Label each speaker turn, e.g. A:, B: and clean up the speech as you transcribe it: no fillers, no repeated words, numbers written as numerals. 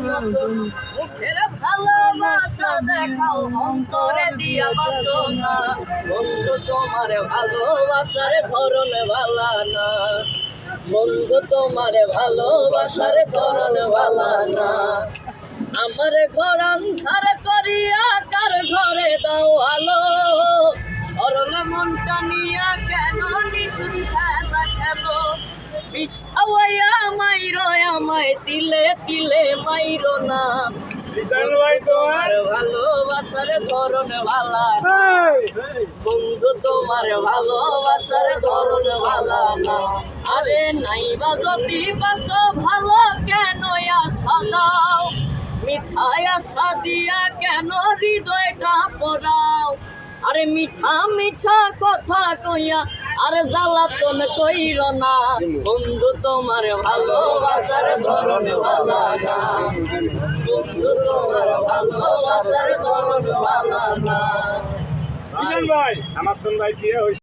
A: মতন মুখের ভালোবাসা দেখাও অন্তরে দিয়া বাসনা বন্ধু তোমার ভালোবাসার ধরন ভালা না বন্ধু তোমার ভালোবাসার ধরন ভালা না আমার ঘর আন্ধার করিয়া কার ঘরে দাও আলো সরল মনটা নিয়া কেন নিঠুর খেলা খেলো বিষ খাওয়াইয়া মাইরো আমায় তিলে তিলে মাইরো না তোমার ভালোবাসার ধরন ভালা না বন্ধু তোমার ভালোবাসার ধরন ভালা না আরে নাইবা যদি বাসো ভালো কেন আশা দাও মিঠাই আশা দিয়া কেন হৃদয়টা পড়াও আরে মিঠা মিঠা কথা কইয়া আরে জ্বালাতন কইর না বন্ধু তোমার ভালোবাসার ধরন ভালা না বন্ধু তোমার ভালোবাসার ধরন ভালা না
B: ভাই আমার ভাই কি